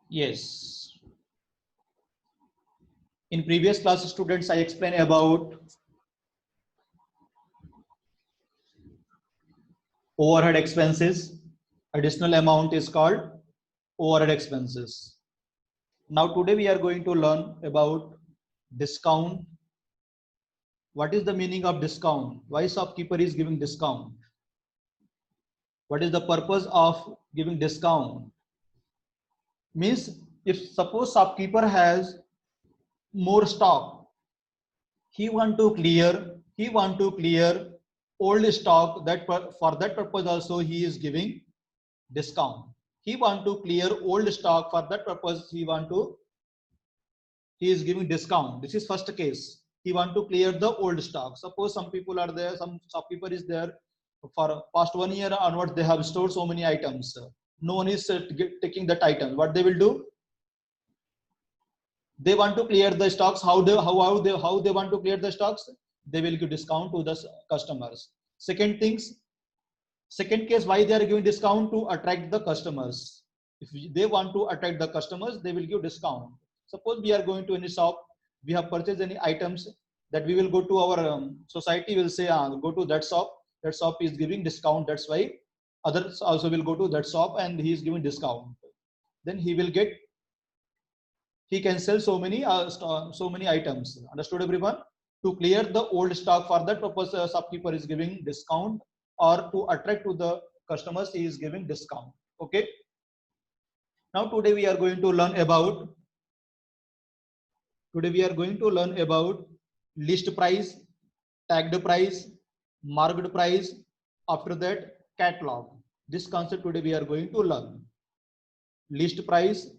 Yes. In previous class, students, I explained about overhead expenses. Additional amount is called overhead expenses. Now today we are going to learn about discount. What is the meaning of discount? Why shopkeeper is giving discount? What is the purpose of giving discount? Means if suppose shopkeeper has more stock, he want to clear old stock, that for that purpose also he is giving discount. He want to clear old stock, for that purpose he is giving discount. This is first case. He want to clear the old stock. Suppose some people are there, some shopkeeper is there, for past 1 year onwards they have stored so many items. No one is taking that item. What they will do? They want to clear the stocks. How they want to clear the stocks? They will give discount to the customers. Second case, why they are giving discount? To attract the customers. If they want to attract the customers, they will give discount. Suppose we are going to any shop, we have purchased any items, that we will go to our society, will say, go to that shop. That shop is giving discount. That's why others also will go to that shop and he is giving discount. Then he can sell so many items. Understood, everyone? To clear the old stock, for that purpose, shopkeeper is giving discount, or to attract to the customers, he is giving discount. Okay. Now today we are going to learn about list price, tagged price, marked price. After that, catalog. This concept today we are going to learn. List price,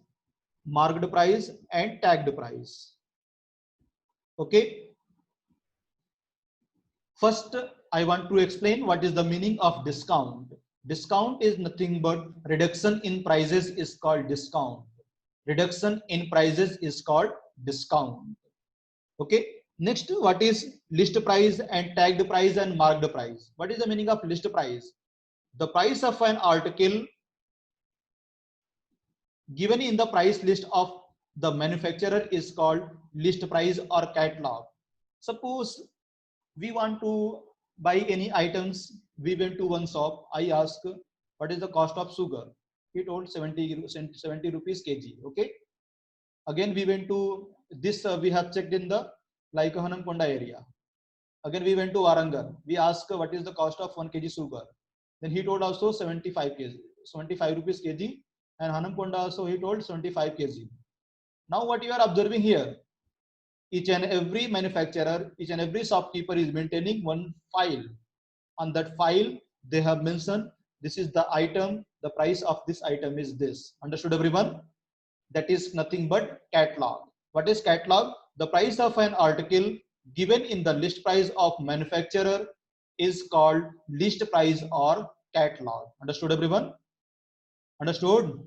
marked price, and tagged price. Okay. First, I want to explain what is the meaning of discount. Discount is nothing but reduction in prices is called discount. Reduction in prices is called discount. Okay. Next, what is list price and tagged price and marked price? What is the meaning of list price? The price of an article given in the price list of the manufacturer is called list price or catalog. Suppose we want to buy any items. We went to one shop. I asked, what is the cost of sugar? He told 70 rupees kg. Okay. Again, we went to this, we have checked in the like Hanamkonda area. Again, we went to Warangal. We asked, what is the cost of 1 kg sugar? Then he told also 75 rupees kg. And Hanamkonda also he told 75 kg. Now what you are observing here? Each and every manufacturer, each and every shopkeeper is maintaining one file. On that file, they have mentioned this is the item, the price of this item is this. Understood, everyone? That is nothing but catalog. What is catalog? The price of an article given in the list price of manufacturer is called list price or catalog. Understood, everyone? Understood?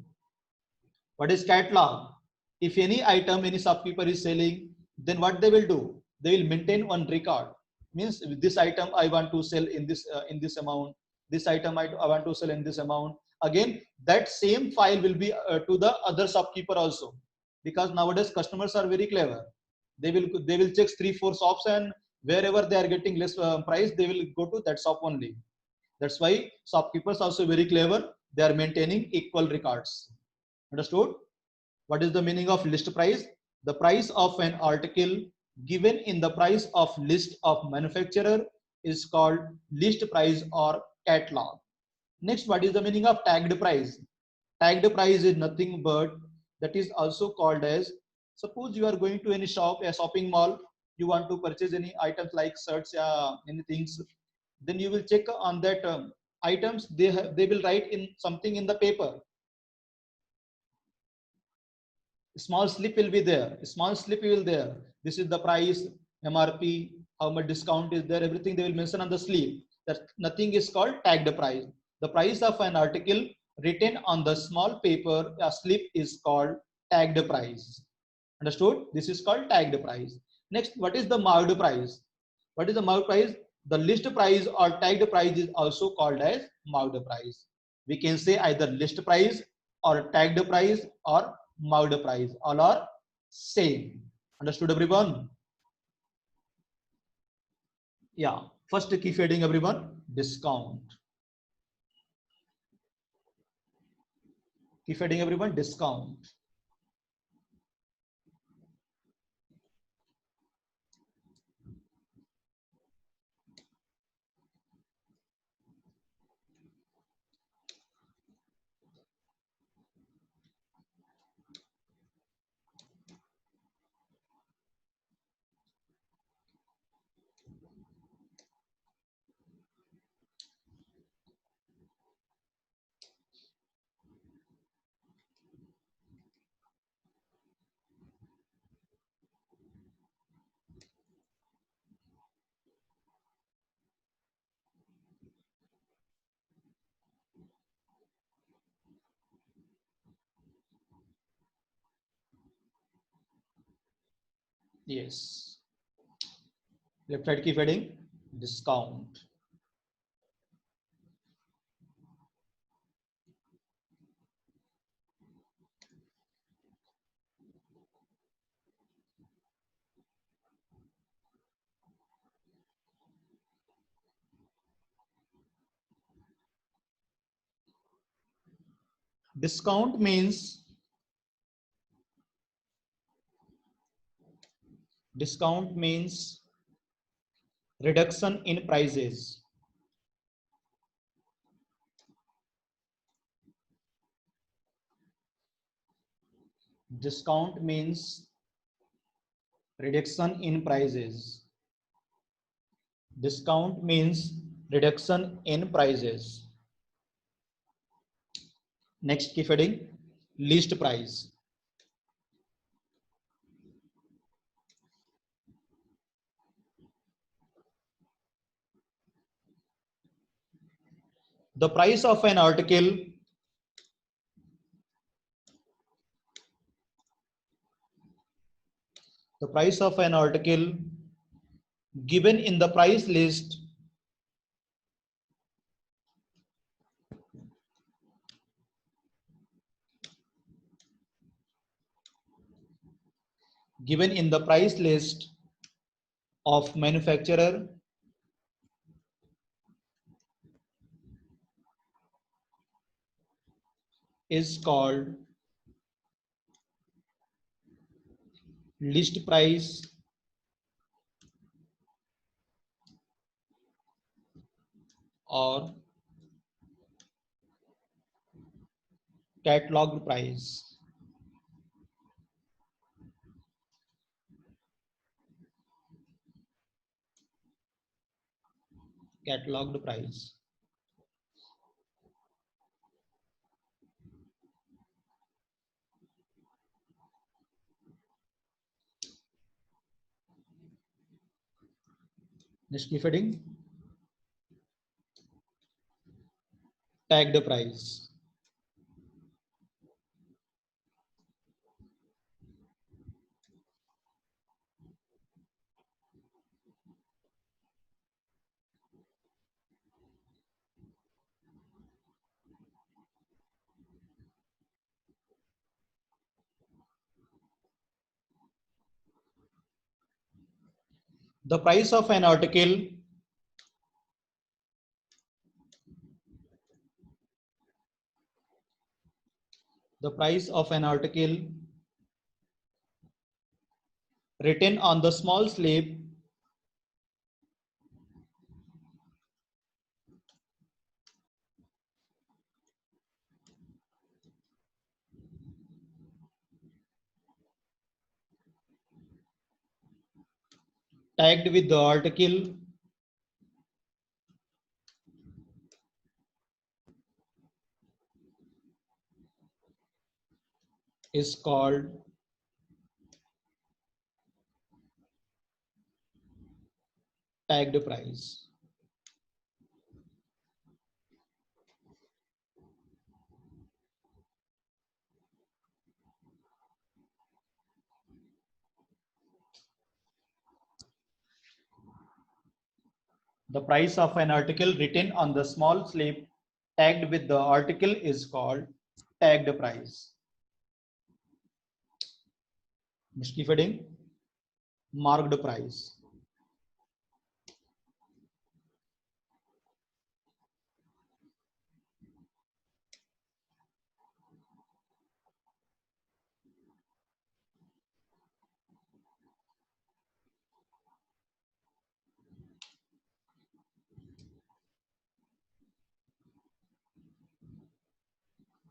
What is catalog? If any item any shopkeeper is selling, then what they will do? They will maintain one record. Means this item I want to sell in this amount. This item I want to sell in this amount. Again, that same file will be to the other shopkeeper also, because nowadays customers are very clever. They will check 3-4 shops, and wherever they are getting less price, they will go to that shop only. That's why shopkeepers also very clever. They are maintaining equal records. Understood? What is the meaning of list price? The price of an article given in the price of list of manufacturer is called list price or catalog. Next, what is the meaning of tagged price? Tagged price is nothing but, that is also called as, suppose you are going to any shop, a shopping mall, you want to purchase any items like shirts, any things, then you will check on that items, they will write in something in the paper. Small slip will be there. Small slip will there. This is the price, MRP, how much discount is there, everything they will mention on the slip. That nothing is called tagged price. The price of an article written on the small paper, a slip, is called tagged price. Understood? This is called tagged price. Next, what is the marked price? What is the marked price? The list price or tagged price is also called as marked price. We can say either list price or tagged price or marked price. All are same. Understood, everyone? Yeah. First keep heading, everyone. Discount. Keep heading, everyone. Discount. Yes. Left side keep heading. Discount. Discount means reduction in prices. Discount means reduction in prices. Discount means reduction in prices. Next keep heading. List price. The price of an article given in the price list of manufacturer is called list price or catalog price. Cataloged price. Next keep heading. Tagged price. The price of an article written on the small slip tagged with the article is called tagged price. The price of an article written on the small slip tagged with the article is called tagged price. Just keep heading marked price.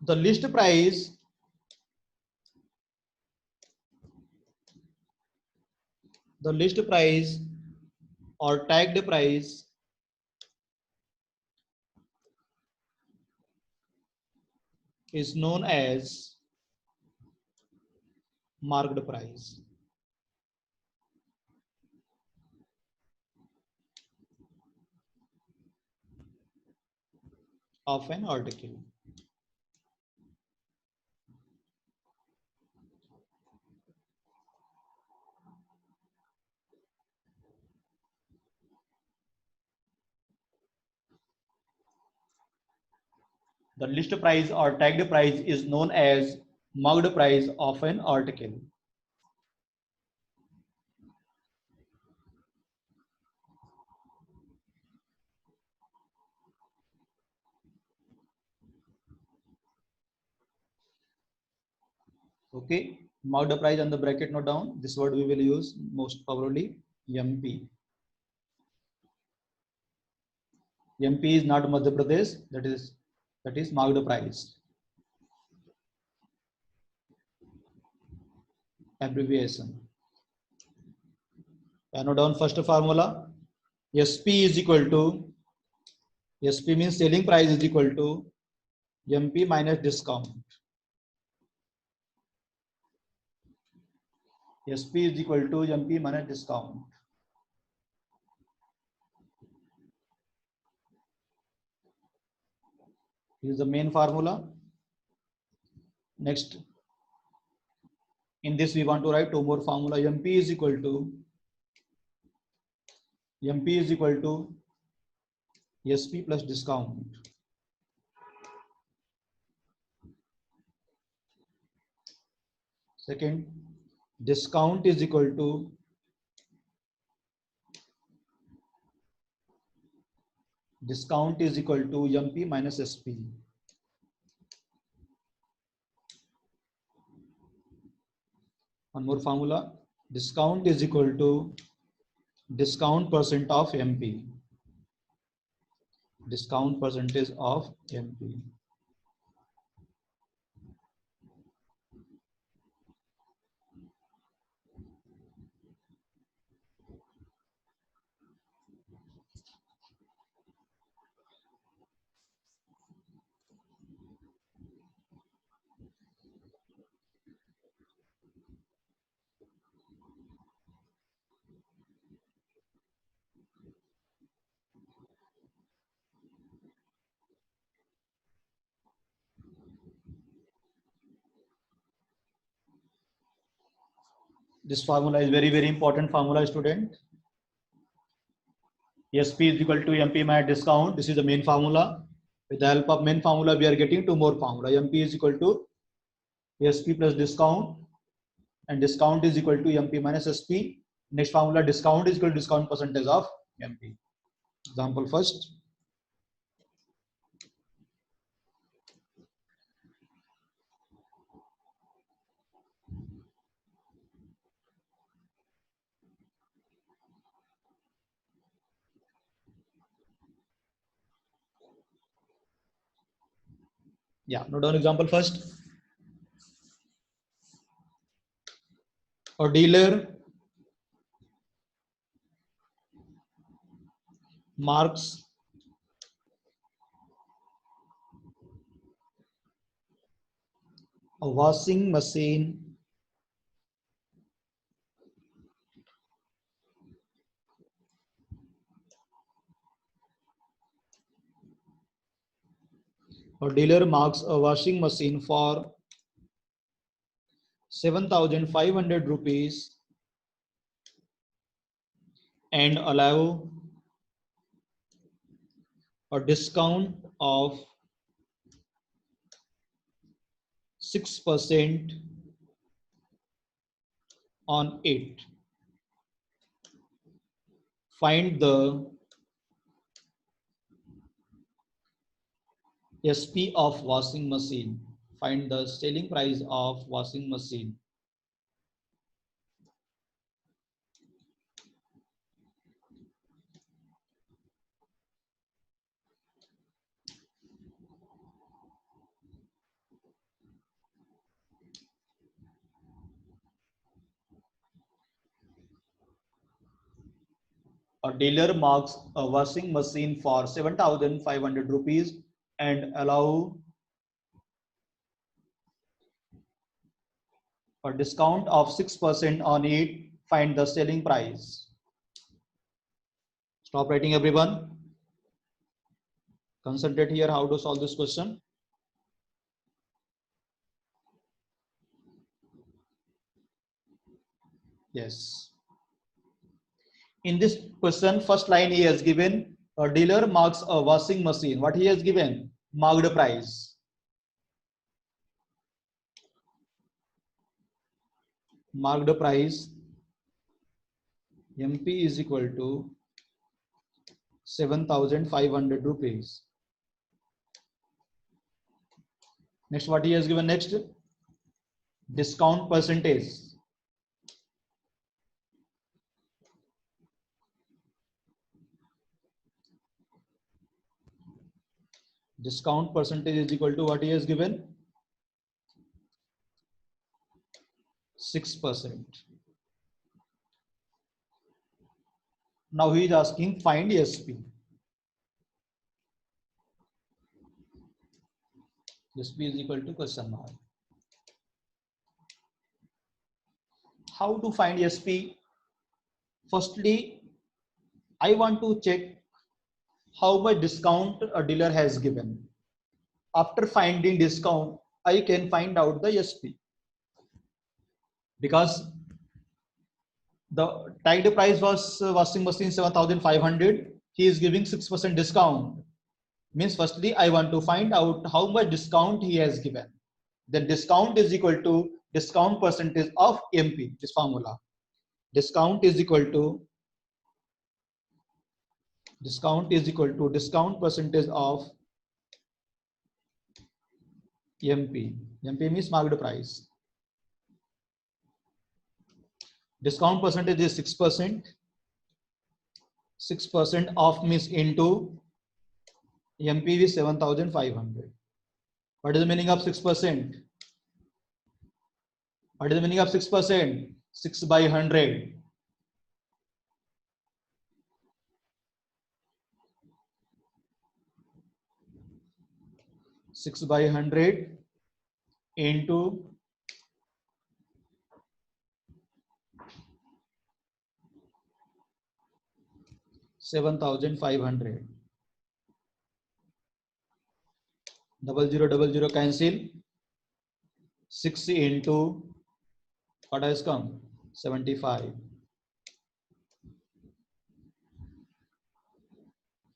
The list price or tagged price is known as marked price of an article. The list price or tagged price is known as marked price of an article. Okay, marked price on the bracket, note down. This word we will use most probably MP. MP is not Madhya Pradesh. That is marked price. Abbreviation. Note down first formula. SP is equal to, SP means selling price is equal to MP minus discount. SP is equal to MP minus discount. This is the main formula. Next, in this we want to write two more formula. MP is equal to SP plus discount. Second, discount is equal to MP minus SP. One more formula. Discount is equal to discount percent of MP. Discount percentage of MP. This formula is very important formula, student. SP is equal to MP minus discount. This is the main formula. With the help of main formula, we are getting two more formula. MP is equal to SP plus discount, and discount is equal to MP minus SP. Next formula, discount is equal to discount percentage of MP. Example first. Yeah, note down example first. A dealer marks a washing machine for 7,500 rupees and allow a discount of 6% on it. Find the SP of washing machine. Find the selling price of washing machine. A dealer marks a washing machine for 7,500 rupees and allow a discount of 6% on it. Find the selling price. Stop writing, everyone. Concentrate here how to solve this question. Yes. In this question, first line he has given a dealer marks a washing machine. What he has given? Marked price. Marked price MP is equal to 7,500 rupees. Next, what he has given next? Discount percentage. Discount percentage is equal to what he has given? 6%. Now he is asking find SP. SP is equal to question mark. How to find SP? Firstly, I want to check how much discount a dealer has given. After finding discount, I can find out the SP. Because the tagged price was washing machine 7,500. He is giving 6% discount. Means firstly, I want to find out how much discount he has given. Then discount is equal to discount percentage of MP, this formula. Discount is equal to discount percentage of MP. MP means marked price. Discount percentage is 6%. 6% of means into MP is 7,500. What is the meaning of 6%? What is the meaning of 6%? 6 by 100. Six by 100 into 7,500. 0000 cancel. 6 into what has come? 75.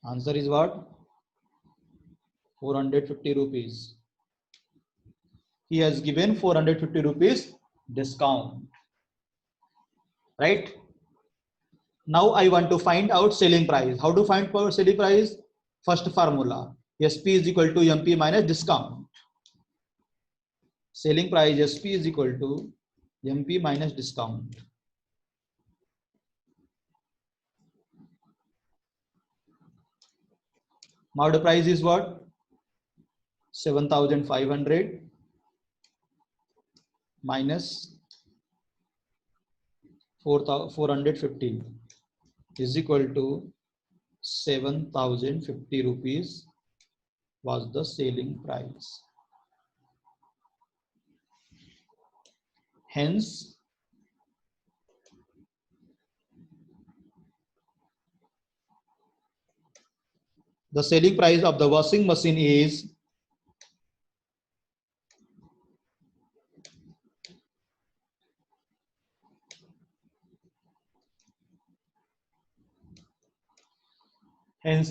Answer is what? 450 rupees. He has given 450 rupees discount. Right? Now I want to find out selling price. How to find selling price? First formula. SP is equal to MP minus discount. Selling price SP is equal to MP minus discount. Now the price is what? 7,500 minus 450 is equal to 7,050 rupees was the selling price. Hence, the selling price of the washing machine is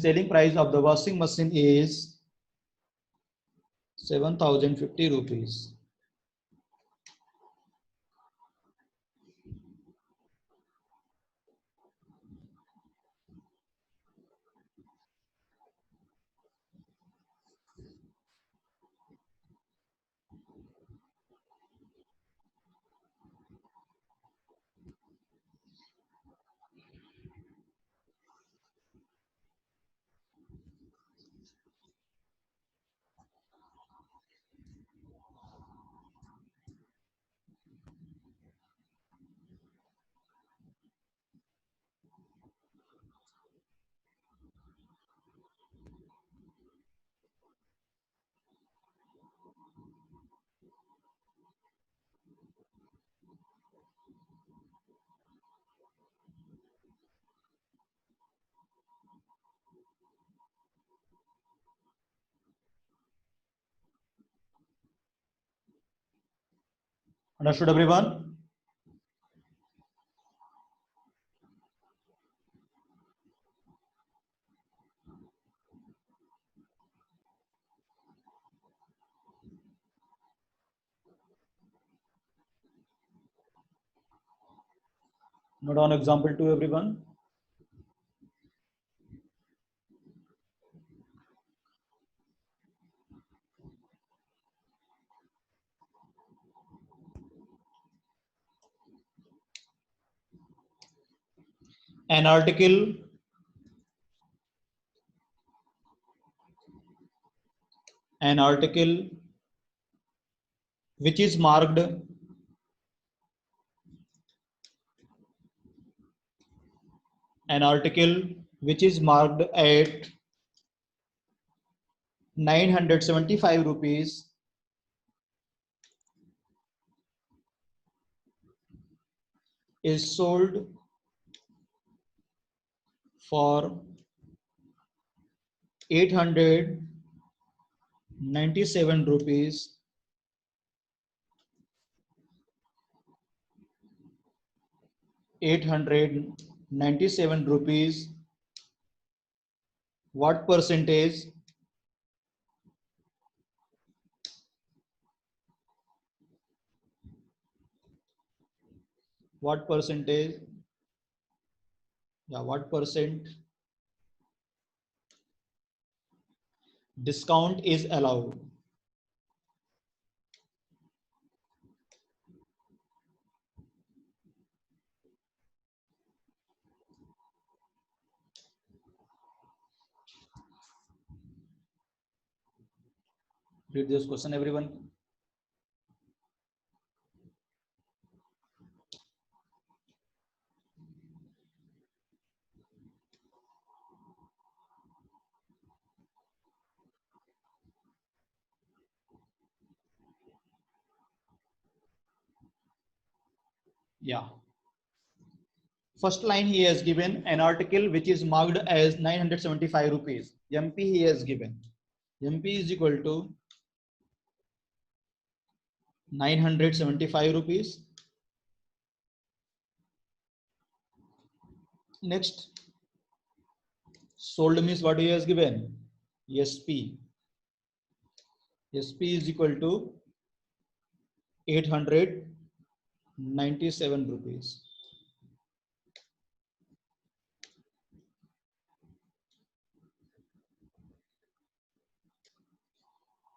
selling price of the washing machine is 7,050 rupees. Understood, everyone? Note on example 2, everyone. An article which is marked at 975 rupees is sold for 897 rupees 897 rupees. What percentage? What percentage? Yeah, what percent discount is allowed? Read this question, everyone. Yeah. First line he has given an article which is marked as 975 rupees. MP he has given. MP is equal to 975 rupees. Next, sold means what he has given? SP. SP is equal to 897 rupees.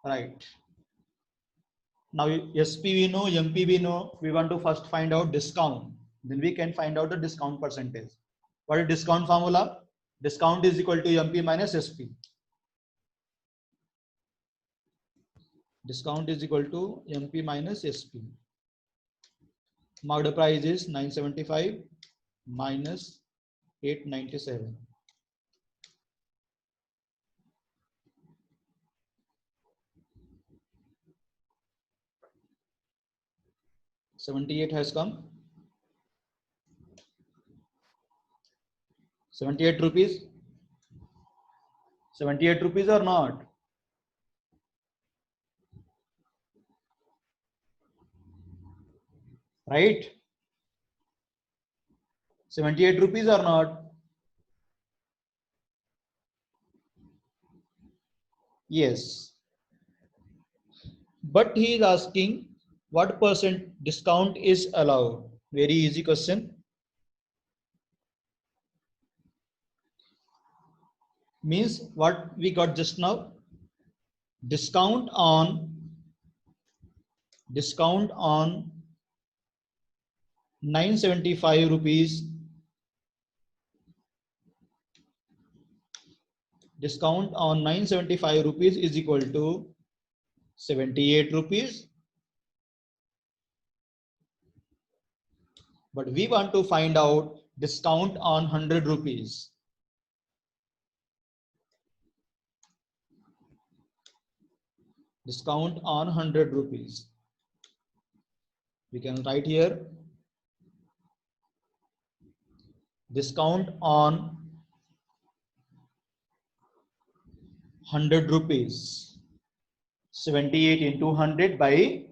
Right. Now SP we know, MP we know. We want to first find out discount. Then we can find out the discount percentage. What is discount formula? Discount is equal to MP minus SP. Discount is equal to MP minus SP. Marked price is 975 minus 897. 78 has come. 78 rupees. 78 rupees or not? Right? 78 rupees or not? Yes. But he is asking what percent discount is allowed. Very easy question. Means what we got just now? Discount on 975 rupees. Discount on 975 rupees is equal to 78 rupees. But we want to find out discount on 100 rupees. Discount on 100 rupees. We can write here discount on 100 rupees, 78 into 100 by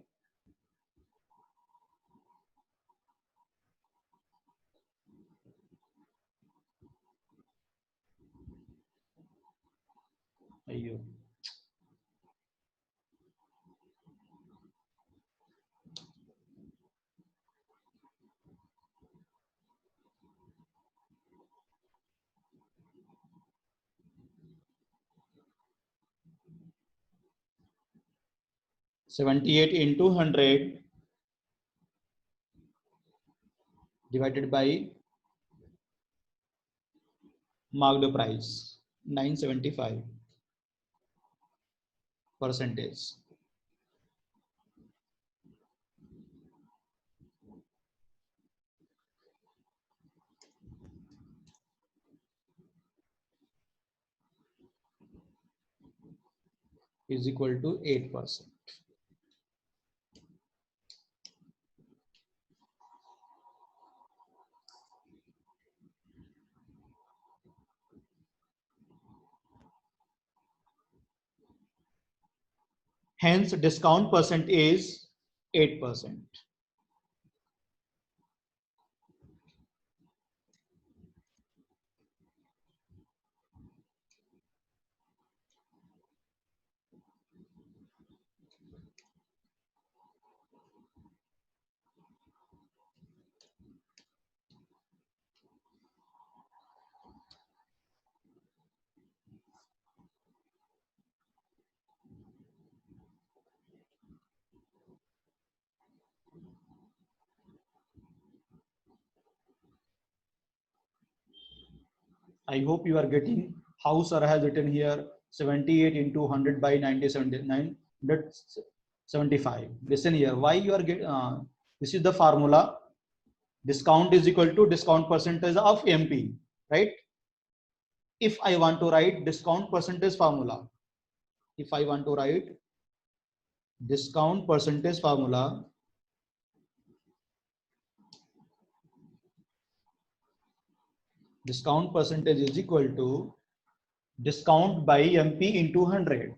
ayyo. 78 into 100 divided by marked price 975 percentage is equal to 8%. Hence, discount percent is 8%. I hope you are getting how sir has written here 78 into 100 by 975. Listen here, why you are getting, this is the formula. Discount is equal to discount percentage of MP, right? If I want to write discount percentage formula, if I want to write discount percentage formula, discount percentage is equal to discount by MP into 100.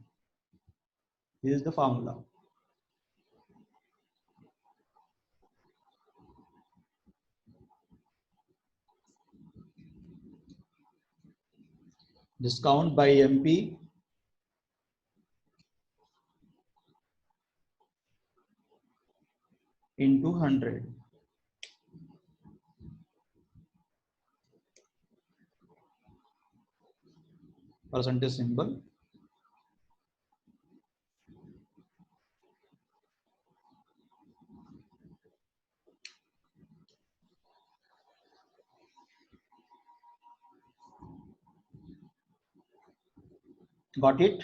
This is the formula. Discount by MP into 100. Percentage symbol. Got it?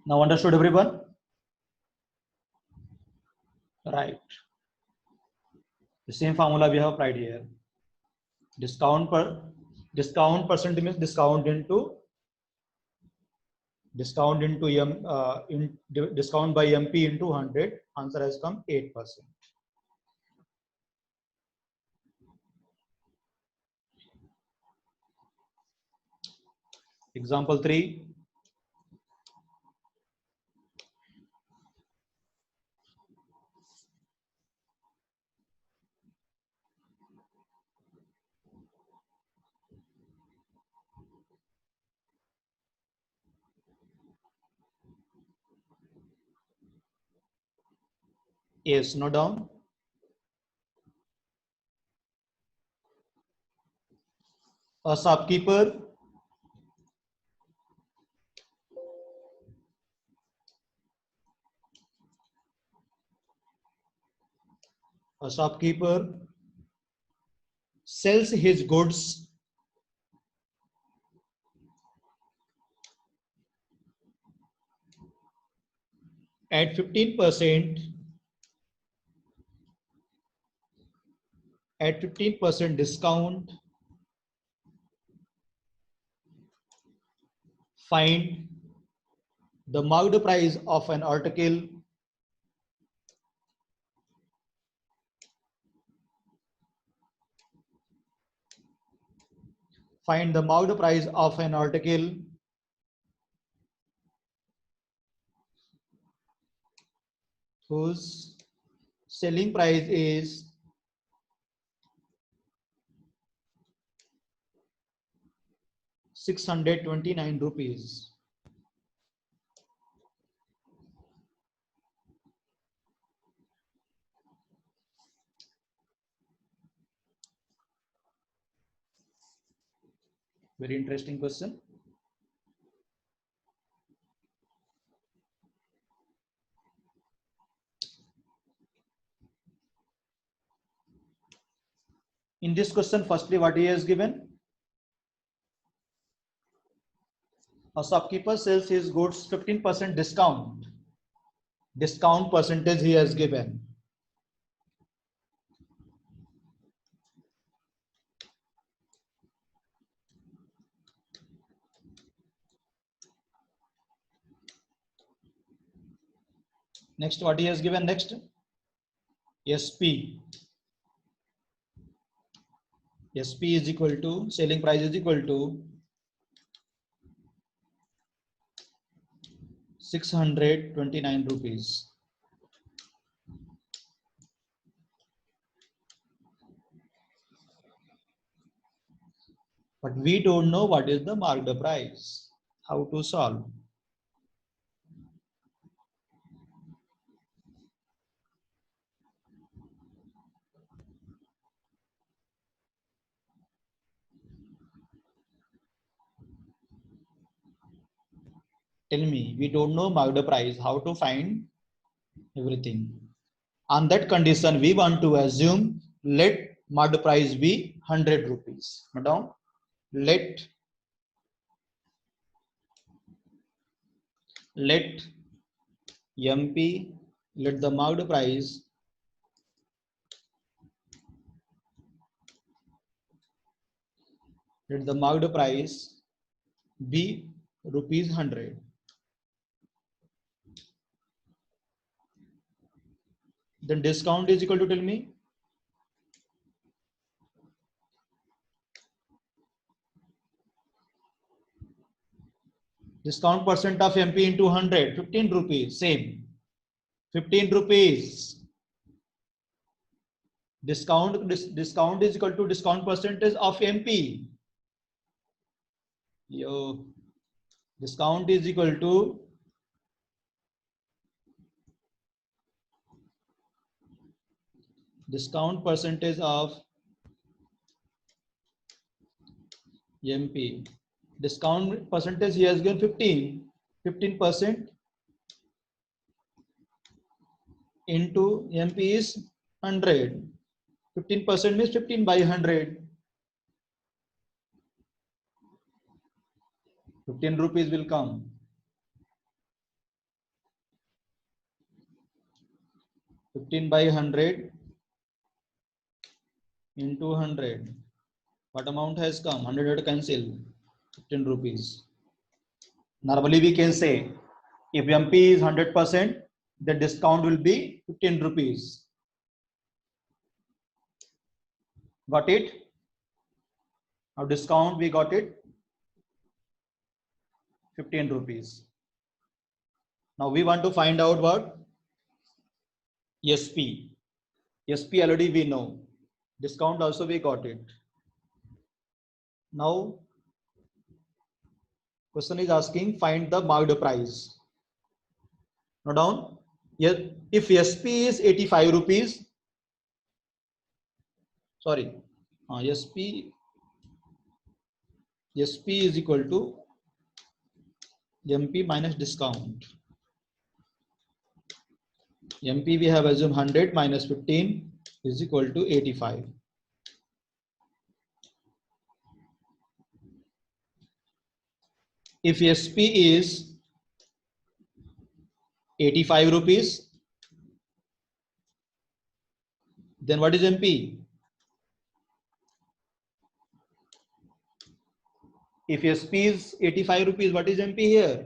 Now understood everyone? Right. The same formula we have applied here. Discount percent means discount into discount by MP into 100. Answer has come 8%. Example 3. Yes, note down. A shopkeeper sells his goods at 15% discount. Find the marked price of an article find the marked price of an article whose selling price is 629 rupees. Very interesting question. In this question, firstly, what he has given? A shopkeeper sells his goods 15% discount. Discount percentage he has given. Next, what he has given next? SP. SP is equal to, selling price is equal to 629 rupees. But we don't know what is the marked price. How to solve? Tell me, we don't know marked price. How to find everything? On that condition, we want to assume let marked price be 100 rupees. Madam, let MP, let the marked price be rupees 100. Then discount is equal to, tell me, discount percent of MP into 100, 15 rupees, same, 15 rupees. Discount is equal to discount percentage of MP. Yo, discount is equal to discount percentage of MP. Discount percentage he has given 15% into MP is 100. 15% means 15 by 100. 15 rupees will come. 15 by 100 into 100. What amount has come? 100 cancel. 15 rupees. Normally we can say if MP is 100%, the discount will be 15 rupees. Got it? Now discount we got it 15 rupees. Now we want to find out what? SP. SP already we know. Discount also we got it. Now question is asking find the marked price. Note down. If SP is 85 rupees, sorry, SP is equal to MP minus discount. MP we have assumed 100 minus 15 is equal to 85. If SP is 85 rupees, then what is MP? If SP is 85 rupees, what is MP here?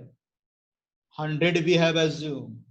100 we have assumed.